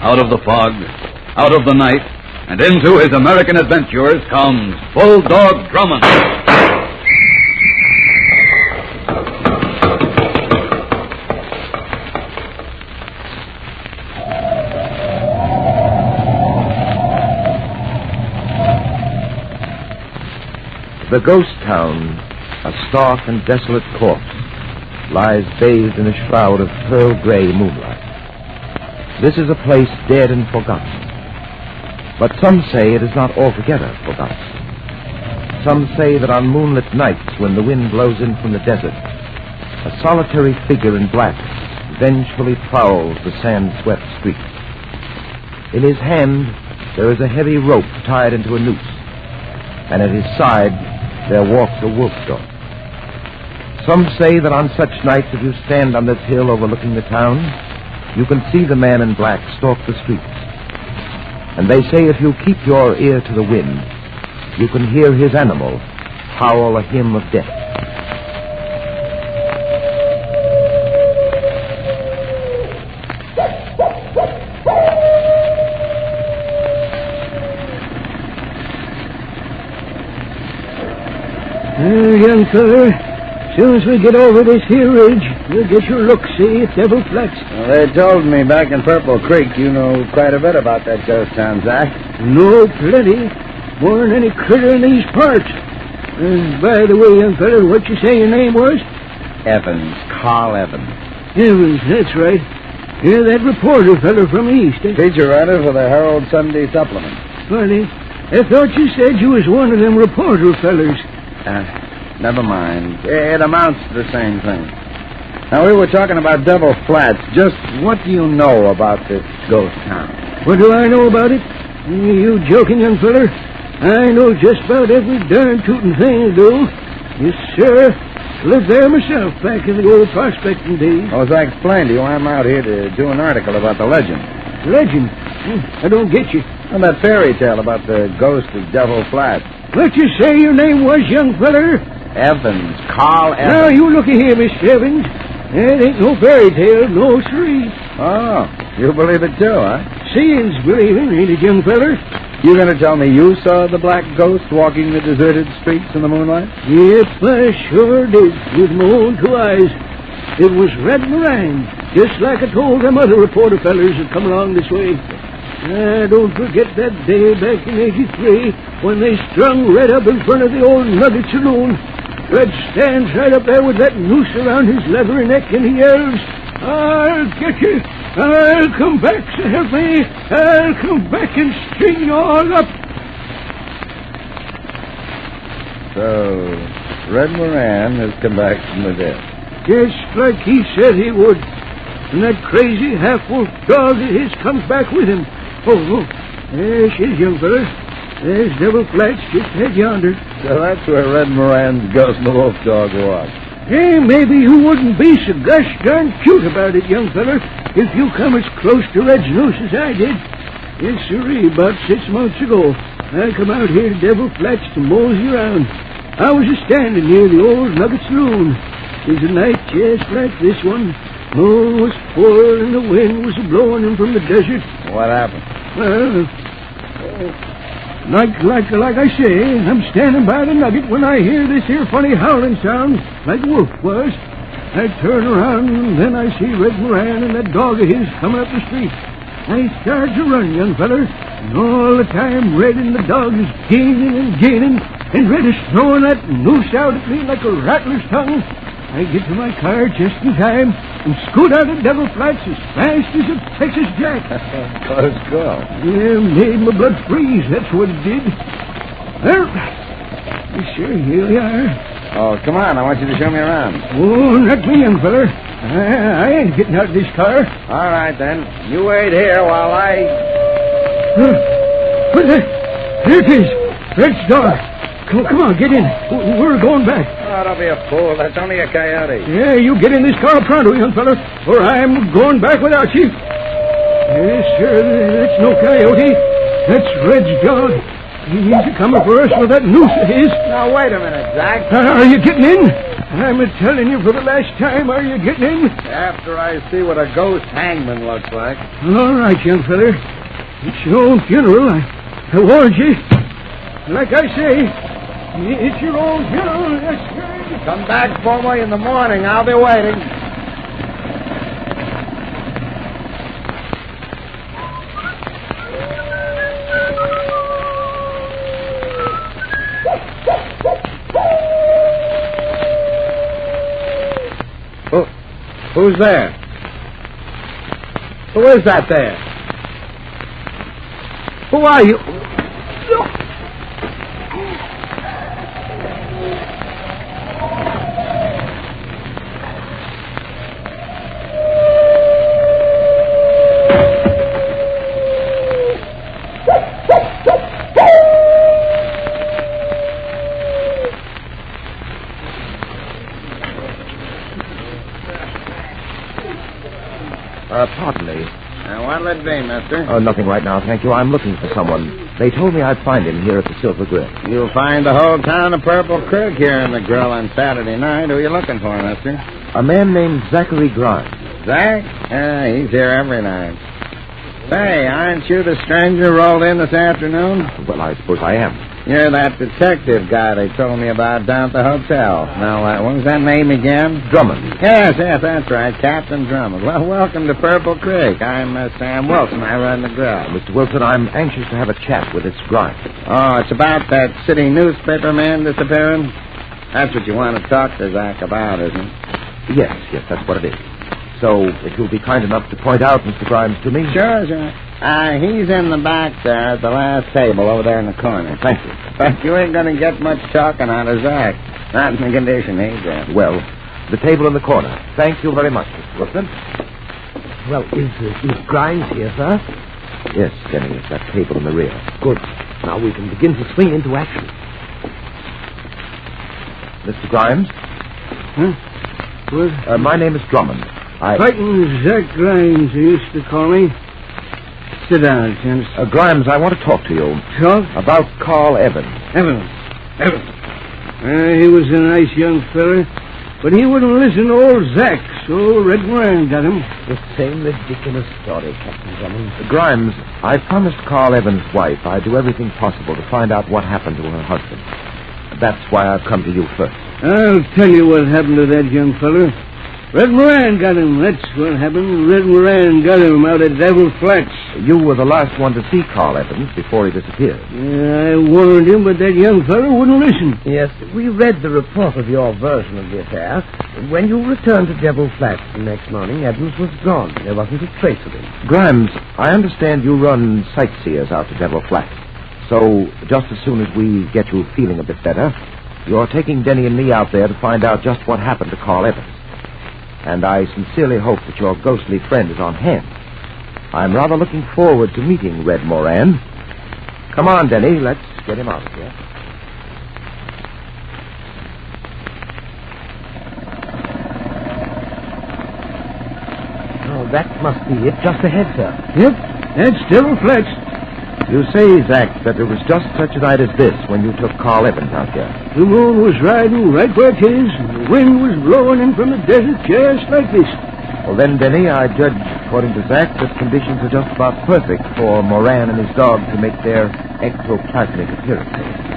out of the fog, out of the night, and into his American adventures comes Bulldog Drummond. The ghost town, a stark and desolate corpse, lies bathed in a shroud of pearl-gray moonlight. This is a place dead and forgotten. But some say it is not altogether forgotten. Some say that on moonlit nights when the wind blows in from the desert, a solitary figure in black vengefully prowls the sand-swept streets. In his hand there is a heavy rope tied into a noose, and at his side there walks a wolf dog. Some say that on such nights, if you stand on this hill overlooking the town, you can see the man in black stalk the streets. And they say if you keep your ear to the wind, you can hear his animal howl a hymn of death. Young feller, soon as we get over this here ridge, you'll get your look-see at Devil Flats. Well, they told me back in Purple Creek you know quite a bit about that ghost town, Zach. No, plenty. More than any critter in these parts. By the way, young feller, what you say your name was? Evans. Carl Evans. Evans, that's right. You're that reporter feller from the East, eh? Feature writer for the Herald Sunday Supplement. Funny. I thought you said you was one of them reporter fellers. Never mind. It amounts to the same thing. Now, we were talking about Devil Flats. Just what do you know about this ghost town? What do I know about it? You joking, young feller? I know just about every darn tootin' thing to do. Yes, sir. Lived there myself back in the old prospecting days. Well, as I explained to you, I'm out here to do an article about the legend. Legend? I don't get you. And that fairy tale about the ghost of Devil Flats. What you say your name was, young feller? Evans. Carl Evans. Now, you looky here, Mr. Evans. That ain't no fairy tale, no siree. Oh, you believe it too, huh? Seeing's believing, ain't it, young feller? You going to tell me you saw the black ghost walking the deserted streets in the moonlight? Yep, I sure did, with my own two eyes. It was Red Moran, just like I told them other reporter fellers that come along this way. Don't forget that day back in '83 when they strung Red up in front of the old Nugget Saloon. Red stands right up there with that noose around his leathery neck, and he yells, "I'll get you! I'll come back, so help me! I'll come back and string you all up!" So, Red Moran has come back from the dead. Just like he said he would. And that crazy half-wolf dog of his comes back with him. Oh, there she is, young fella. There's Devil Flats just ahead yonder. So that's where Red Moran's ghost and the wolf dog was. Hey, maybe you wouldn't be so gosh darn cute about it, young fella, if you come as close to Red's noose as I did. Yes, sirree, about 6 months ago, I come out here to Devil Flats to mosey around. I was a-standing near the old Nugget Saloon. It was a night just like this one. Moon was full and the wind was blowing in from the desert. What happened? Well, like I say, I'm standing by the Nugget when I hear this here funny howling sound, like a wolf was. I turn around and then I see Red Moran and that dog of his coming up the street. I start to run, young feller, and all the time Red and the dog is gaining and gaining, and Red is throwing that noose out at me like a rattler's tongue. I get to my car just in time and scoot out of Devil Flats as fast as a Texas Jack. Close call. Yeah, made my blood freeze, that's what it did. Well, sure, here we are. Oh, come on, I want you to show me around. Oh, not me, young feller. I ain't getting out of this car. All right, then. You wait here while I... What's that? There it is. Red's dog. Come on, get in. We're going back. Oh, don't be a fool. That's only a coyote. Yeah, you get in this car pronto, young fella, or I'm going back without you. Yes, sir, that's no coyote. That's Red's dog. He's coming for us with that noose of his. Now, wait a minute, Zach. Are you getting in? I'm telling you for the last time, are you getting in? After I see what a ghost hangman looks like. All right, young feller. It's your own funeral. I warned you. Like I say, it's your own funeral. Yes, sir. Come back for me in the morning. I'll be waiting. Who's there? Who is that there? Who are you? Pardon me. What'll it be, mister? Oh, nothing right now, thank you. I'm looking for someone. They told me I'd find him here at the Silver Grill. You'll find the whole town of Purple Creek here in the grill on Saturday night. Who are you looking for, mister? A man named Zachary Grimes. Zach? He's here every night. Say, aren't you the stranger rolled in this afternoon? Well, I suppose I am. You're that detective guy they told me about down at the hotel. Now, what was that name again? Drummond. Yes, that's right, Captain Drummond. Well, welcome to Purple Creek. I'm Sam Wilson. I run the grill. Mr. Wilson, I'm anxious to have a chat with this Grimes. Oh, it's about that city newspaper man disappearing? That's what you want to talk to Zach about, isn't it? Yes, that's what it is. So, if you'll be kind enough to point out Mr. Grimes to me. Sure. He's in the back there at the last table over there in the corner. Thank you. But you ain't going to get much talking out of Zach. Not in the condition he's in. Well, the table in the corner. Thank you very much, Mr. Wilson. Well, is Grimes here, sir? Yes, Denny, it's that table in the rear. Good. Now we can begin to swing into action. Mr. Grimes? Huh? What? My name is Drummond. Fighting Zach Grimes, they used to call me. Sit down, gents. Grimes, I want to talk to you. Talk? About Carl Evans. Evans. He was a nice young fella, but he wouldn't listen to old Zach, so Red Moran got him. The same ridiculous story, Captain Drummond. Grimes, I promised Carl Evans' wife I'd do everything possible to find out what happened to her husband. That's why I've come to you first. I'll tell you what happened to that young fella. Red Moran got him. That's what happened. Red Moran got him out at Devil Flats. You were the last one to see Carl Evans before he disappeared. Yeah, I warned him, but that young fellow wouldn't listen. Yes, we read the report of your version of the affair. When you returned to Devil Flats the next morning, Evans was gone. There wasn't a trace of him. Grimes, I understand you run sightseers out to Devil Flats. So, just as soon as we get you feeling a bit better, you're taking Denny and me out there to find out just what happened to Carl Evans. And I sincerely hope that your ghostly friend is on hand. I'm rather looking forward to meeting Red Moran. Come on, Denny, let's get him out of here. Oh, that must be it, just ahead, sir. Yep, that's Devil Flats. You say, Zach, that it was just such a night as this when you took Carl Evans out here. The moon was riding right where it is, and the wind was blowing in from the desert just like this. Well, then, Denny, I judge, according to Zach, that conditions are just about perfect for Moran and his dog to make their ectoplasmic appearance.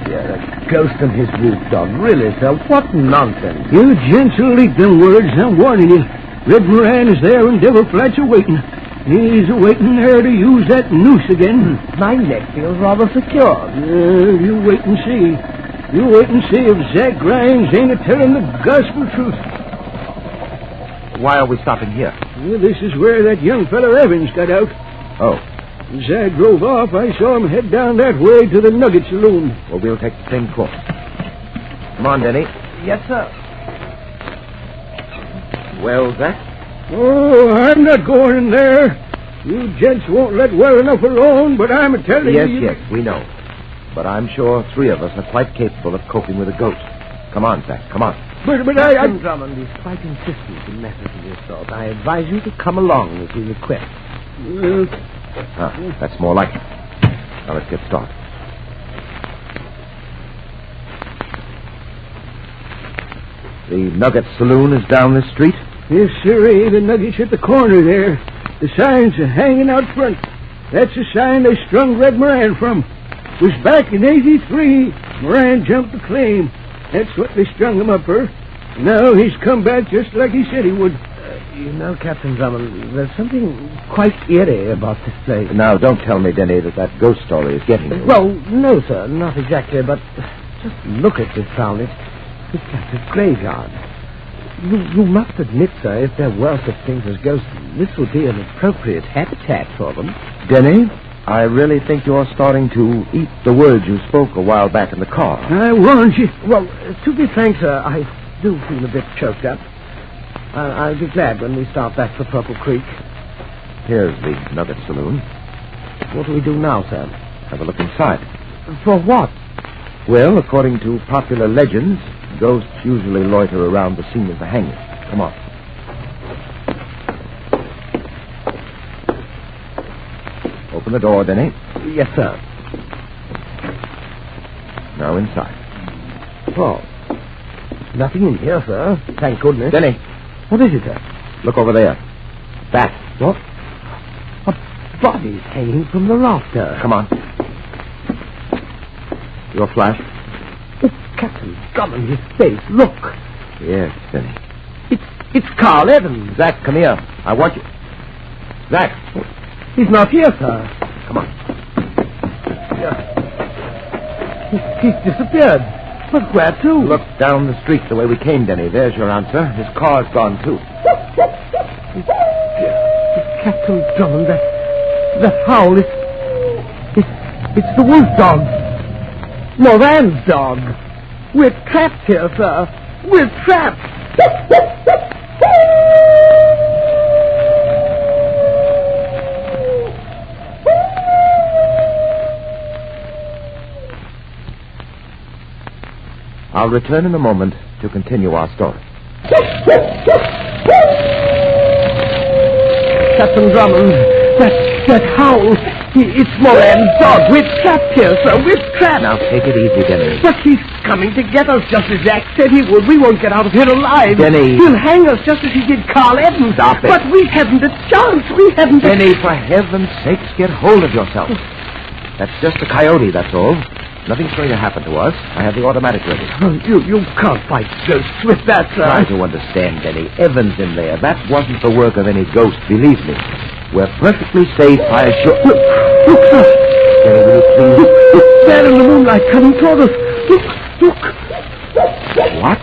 Yeah, that ghost and his wolf dog. Really, sir, what nonsense. You gents will leak them words, I'm warning you. Red Moran is there and Devil Flats are waiting. He's waiting there to use that noose again. My neck feels rather secure. You wait and see. You wait and see if Zach Grimes ain't a-telling the gospel truth. Why are we stopping here? Well, this is where that young fellow Evans got out. Oh. As I drove off, I saw him head down that way to the Nugget Saloon. Well, we'll take the same course. Come on, Denny. Yes, sir. Well, Zach? Oh, I'm not going in there. You gents won't let well enough alone, but I'm a-telling you... Yes, we know. But I'm sure three of us are quite capable of coping with a ghost. Come on, Zach, come on. But Captain Drummond is quite insistent in matters of this sort. I advise you to come along as he requests. That's more like it. Now, let's get started. The Nugget Saloon is down this street? Yes, sirree. The Nugget's at the corner there. The sign's hanging out front. That's the sign they strung Red Moran from. It was back in '83. Moran jumped the claim. That's what they strung him up for. Now he's come back just like he said he would. You know, Captain Drummond, there's something quite eerie about this place. Now, don't tell me, Denny, that ghost story is getting you. Well, no, sir, not exactly, but just look at this town. It's like a graveyard. You must admit, sir, if there were such things as ghosts, this would be an appropriate habitat for them. Denny, I really think you're starting to eat the words you spoke a while back in the car. I warned you. Well, to be frank, sir, I do feel a bit choked up. I'll be glad when we start back for Purple Creek. Here's the Nugget Saloon. What do we do now, sir? Have a look inside. For what? Well, according to popular legends, ghosts usually loiter around the scene of the hanging. Come on. Open the door, Denny. Yes, sir. Now inside. Oh, nothing in here, sir. Thank goodness. Denny. What is it, sir? Look over there. That. What? A body's hanging from the rafter. Come on. Your flash? Oh, Captain Drummond, his face. Look. Yes, Denny. It's Carl Evans. Zach, come here. I want you. Zach. He's not here, sir. Come on. He's disappeared. But where to? Look down the street the way we came, Denny. There's your answer. His car's gone, too. Captain Drummond, that howl, it's the wolf dog. Moran's dog. We're trapped here, sir. We're trapped. I'll return in a moment to continue our story. Captain Drummond, that howl, it's Moran's dog. We're trapped here, sir. We're trapped. Now, take it easy, Denny. But he's coming to get us just as Zach said he would. We won't get out of here alive. Denny. He'll hang us just as he did Carl Evans. Stop it. But we haven't a chance. We haven't a... Denny, for heaven's sakes, get hold of yourself. That's just a coyote, that's all. Nothing's going to happen to us. I have the automatic ready. Oh, you can't fight ghosts with that, sir. Try to understand, Denny. Evans in there. That wasn't the work of any ghost, believe me. We're perfectly safe, I assure... Look, sir. Denny, will you please... Look, there in the moonlight coming toward us. Look. What?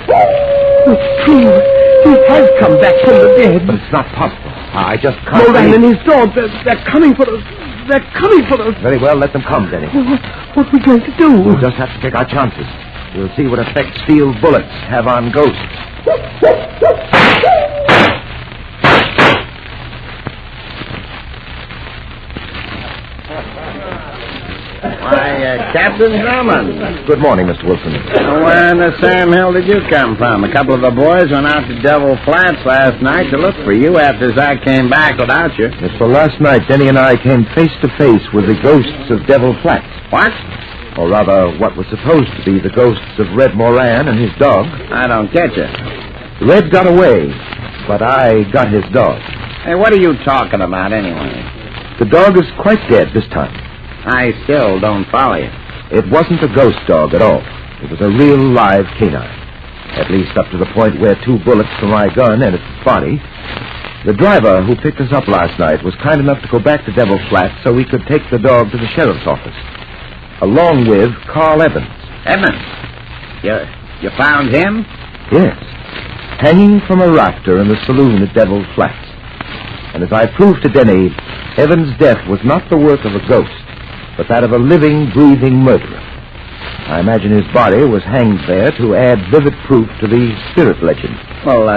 It's true. He has come back from the dead. But it's not possible. I just can't... Moran and his dog, they're coming for us. They're coming for us. Very well, let them come, Denny. What are we going to do? We'll just have to take our chances. We'll see what effect steel bullets have on ghosts. Why, Captain Drummond. Good morning, Mr. Wilson. Where in the Sam Hill did you come from? A couple of the boys went out to Devil Flats last night to look for you after Zach came back without you. Yes, well, last night, Denny and I came face to face with the ghosts of Devil Flats. What? Or rather, what was supposed to be the ghosts of Red Moran and his dog. I don't get you. Red got away, but I got his dog. Hey, what are you talking about anyway? The dog is quite dead this time. I still don't follow you. It wasn't a ghost dog at all. It was a real live canine. At least up to the point where 2 bullets from my gun entered its body. The driver who picked us up last night was kind enough to go back to Devil Flats so we could take the dog to the sheriff's office. Along with Carl Evans. Evans? You found him? Yes. Hanging from a rafter in the saloon at Devil Flats. And as I proved to Denny, Evans' death was not the work of a ghost, but that of a living, breathing murderer. I imagine his body was hanged there to add vivid proof to the spirit legend. Well,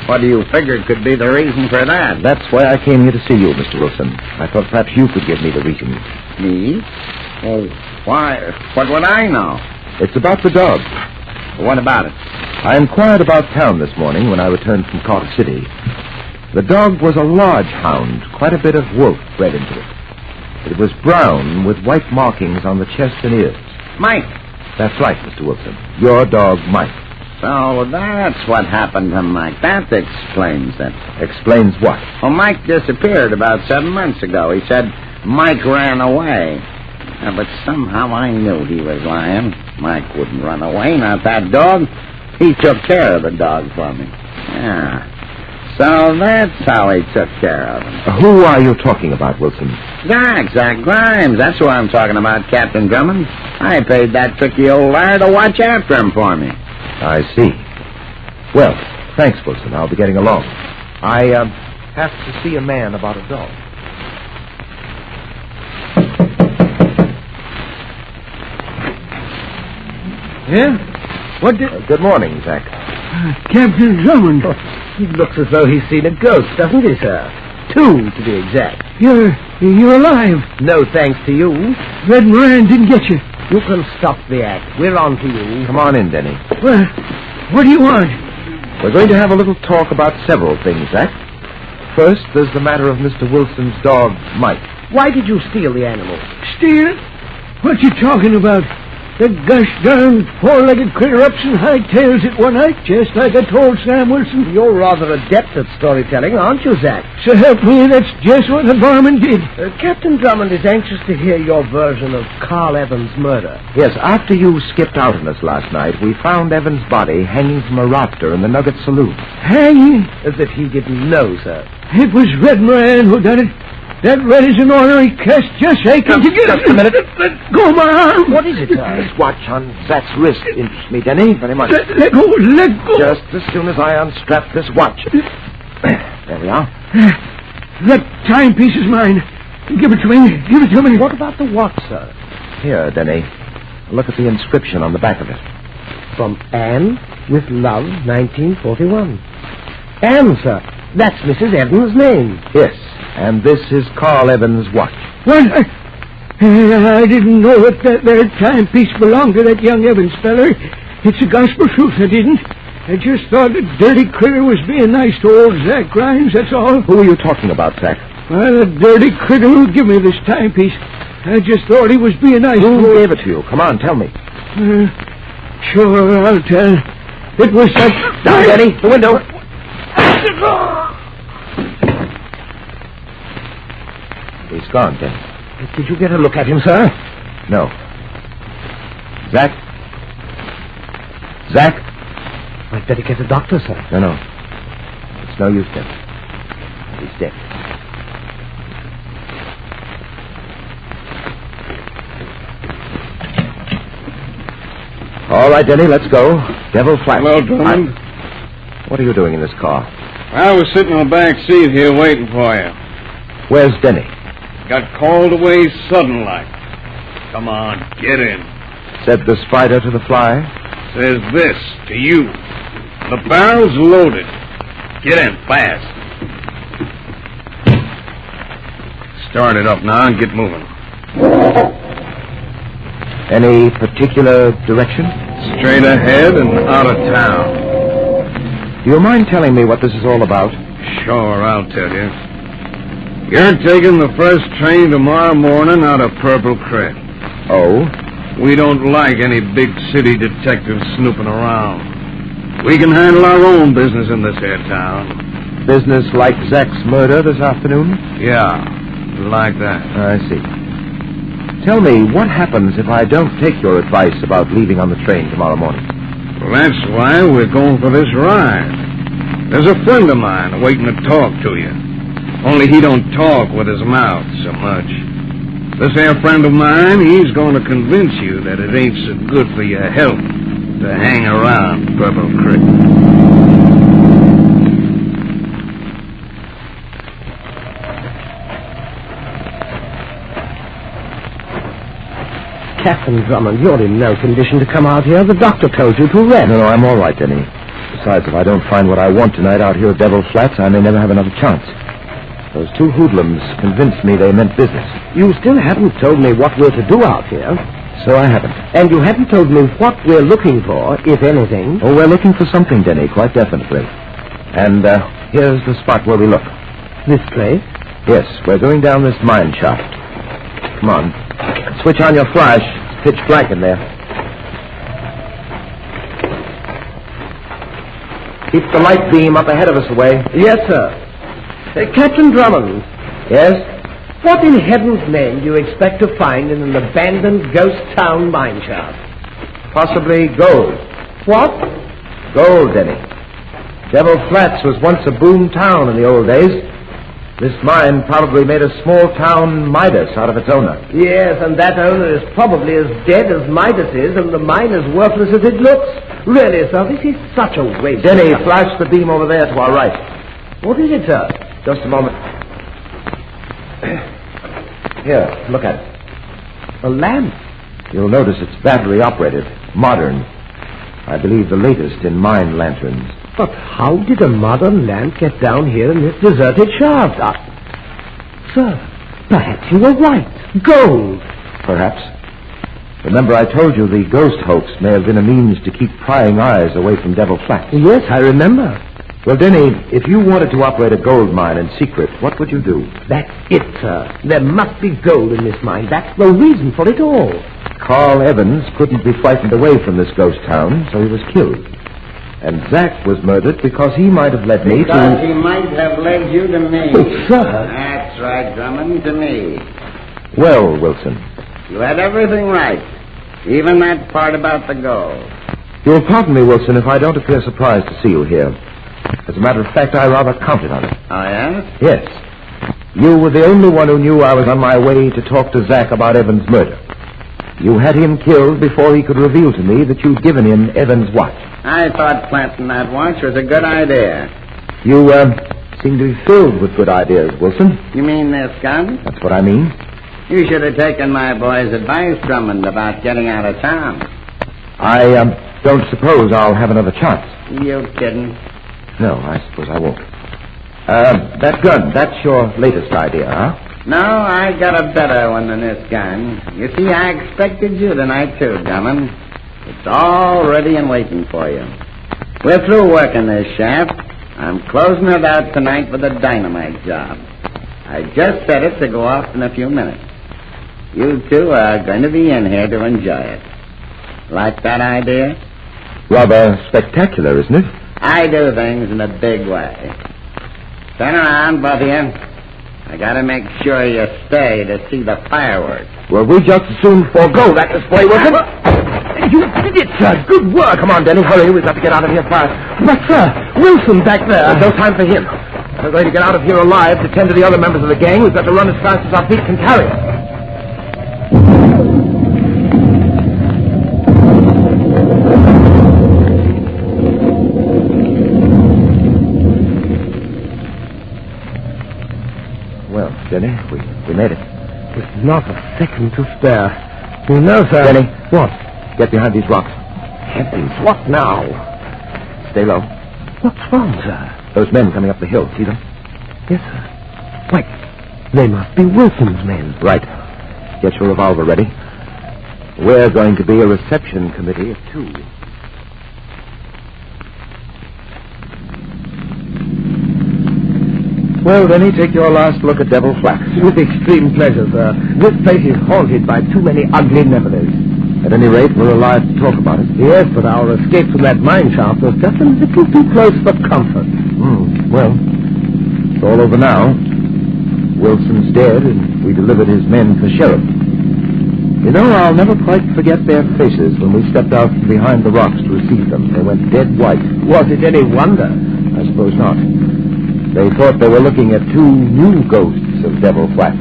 what do you figure could be the reason for that? That's why I came here to see you, Mr. Wilson. I thought perhaps you could give me the reason. Me? Oh, why? What would I know? It's about the dog. What about it? I inquired about town this morning when I returned from Carter City. The dog was a large hound, quite a bit of wolf bred into it. It was brown with white markings on the chest and ears. Mike. That's right, Mr. Wilson. Your dog, Mike. So that's what happened to Mike. That explains it. Explains what? Well, Mike disappeared about 7 months ago. He said Mike ran away. But somehow I knew he was lying. Mike wouldn't run away, not that dog. He took care of the dog for me. Yeah. So that's how he took care of him. Who are you talking about, Wilson? Zach Grimes. That's who I'm talking about, Captain Drummond. I paid that tricky old liar to watch after him for me. I see. Well, thanks, Wilson. I'll be getting along. I have to see a man about a dog. Yeah? What did... good morning, Zach. Captain Drummond. He looks as though he's seen a ghost, doesn't he, sir? 2, to be exact. You're alive. No thanks to you. Red Moran didn't get you. You can stop the act. We're on to you. Come on in, Denny. Well, what do you want? We're going to have a little talk about several things, Zach. First, there's the matter of Mr. Wilson's dog, Mike. Why did you steal the animal? Steal? What you talking about? The gosh darn four-legged critter ups and hightails it one night, just like I told Sam Wilson. You're rather adept at storytelling, aren't you, Zach? So help me, that's just what the varmint did. Captain Drummond is anxious to hear your version of Carl Evans' murder. Yes, after you skipped out on us last night, we found Evans' body hanging from a rafter in the Nugget Saloon. Hanging? As if he didn't know, sir. It was Red Moran who done it. That red is an ornery cast just aching to get... Just a minute. Let go of my arm. What is it, sir? This watch on Zach's wrist interests me, Denny, very much. Let go. Just as soon as I unstrap this watch. There we are. That timepiece is mine. Give it to me. What about the watch, sir? Here, Denny. Look at the inscription on the back of it. From Anne, with love, 1941. Anne, sir. That's Mrs. Evans' name. Yes, and this is Carl Evans' watch. What? I didn't know that there timepiece belonged to that young Evans feller. It's a gospel truth, I didn't. I just thought the dirty critter was being nice to old Zach Grimes, that's all. Who are you talking about, Zach? Well, the dirty critter who gave me this timepiece. I just thought he was being nice. Who gave it to you? Come on, tell me. Sure, I'll tell. It was that... Down, Denny, the window. He's gone, Denny. Did you get a look at him, sir? No. Zach? Zach? I'd better get a doctor, sir. No. It's no use, Denny. He's dead. All right, Denny, let's go. Devil Flat. Hello, Drummond. What are you doing in this car? I was sitting in the back seat here waiting for you. Where's Denny? Got called away sudden like. Come on, get in. Said the spider to the fly. Says this to you. The barrel's loaded. Get in fast. Start it up now and get moving. Any particular direction? Straight ahead and out of town. Do you mind telling me what this is all about? Sure, I'll tell you. You're taking the first train tomorrow morning out of Purple Creek. Oh? We don't like any big city detectives snooping around. We can handle our own business in this here town. Business like Zach's murder this afternoon? Yeah, like that. I see. Tell me, what happens if I don't take your advice about leaving on the train tomorrow morning? Well, that's why we're going for this ride. There's a friend of mine waiting to talk to you. Only he don't talk with his mouth so much. This here friend of mine, he's going to convince you that it ain't so good for your health to hang around Purple Creek. Captain Drummond, you're in no condition to come out here. The doctor told you to rest. No, I'm all right, Denny. Besides, if I don't find what I want tonight out here at Devil Flats, I may never have another chance. Those two hoodlums convinced me they meant business. You still haven't told me what we're to do out here. So I haven't. And you haven't told me what we're looking for, if anything. Oh, we're looking for something, Denny, quite definitely. And here's the spot where we look. This place? Yes, we're going down this mine shaft. Come on. Switch on your flash. It's pitch black in there. Keep the light beam up ahead of us away. Yes, sir. Captain Drummond. Yes? What in heaven's name do you expect to find in an abandoned ghost town mine shaft? Possibly gold. What? Gold, Denny. Devil Flats was once a boom town in the old days. This mine probably made a small town Midas out of its owner. Yes, and that owner is probably as dead as Midas is, and the mine as worthless as it looks. Really, sir, this is such a waste. Denny, flash the beam over there to our right. What is it, sir? Just a moment. Here, look at it. A lamp. You'll notice it's battery operated, modern. I believe the latest in mine lanterns. But how did a modern lamp get down here in this deserted shaft? Sir, perhaps you were right. Gold. Perhaps. Remember I told you the ghost hoax may have been a means to keep prying eyes away from Devil Flats. Yes, I remember. Well, Denny, if you wanted to operate a gold mine in secret, what would you do? That's it, sir. There must be gold in this mine. That's the reason for it all. Carl Evans couldn't be frightened away from this ghost town, so he was killed. And Zach was murdered because he might have led me to... Because he might have led you to me. Oh, sir. That's right, Drummond, to me. Well, Wilson. You had everything right. Even that part about the gold. You'll pardon me, Wilson, if I don't appear surprised to see you here. As a matter of fact, I rather counted on it. Oh, yes? Yes. You were the only one who knew I was on my way to talk to Zach about Evans' murder. You had him killed before he could reveal to me that you'd given him Evans' watch. I thought planting that watch was a good idea. You, seem to be filled with good ideas, Wilson. You mean this gun? That's what I mean. You should have taken my boy's advice, Drummond, about getting out of town. I, don't suppose I'll have another chance. You kidding? No, I suppose I won't. That gun, that's your latest idea, huh? No, I got a better one than this gun. You see, I expected you tonight, too, Drummond. It's all ready and waiting for you. We're through working this shaft. I'm closing it out tonight with a dynamite job. I just set it to go off in a few minutes. You two are going to be in here to enjoy it. Like that idea? Rather spectacular, isn't it? I do things in a big way. Turn around, both of you. I gotta make sure you stay to see the fireworks. Well, we just as soon forego that display, Wilson. You did it, sir. Good work. Come on, Denny, hurry. We've got to get out of here fast. But, sir, Wilson back there. There's no time for him. We're going to get out of here alive to tend to the other members of the gang. We've got to run as fast as our feet can carry us. Well, Denny, we made it. With not a second to spare. You know, sir... Denny. What? Get behind these rocks. Heavens, what now? Stay low. What's wrong, sir? Those men coming up the hill, see them? Yes, sir. Why, they must be Wilson's men. Right. Get your revolver ready. We're going to be a reception committee of 2. Well, Denny, take your last look at Devil Flats. With extreme pleasure, sir. This place is haunted by too many ugly nefarious. At any rate, we're alive to talk about it. Yes, but our escape from that mine shaft was just a little too close for comfort. Well, it's all over now. Wilson's dead, and we delivered his men to the sheriff. You know, I'll never quite forget their faces when we stepped out from behind the rocks to receive them. They went dead white. Was it any wonder? I suppose not. They thought they were looking at 2 new ghosts of Devil Flats.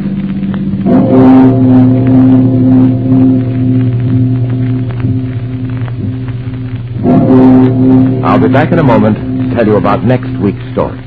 I'll be back in a moment to tell you about next week's story.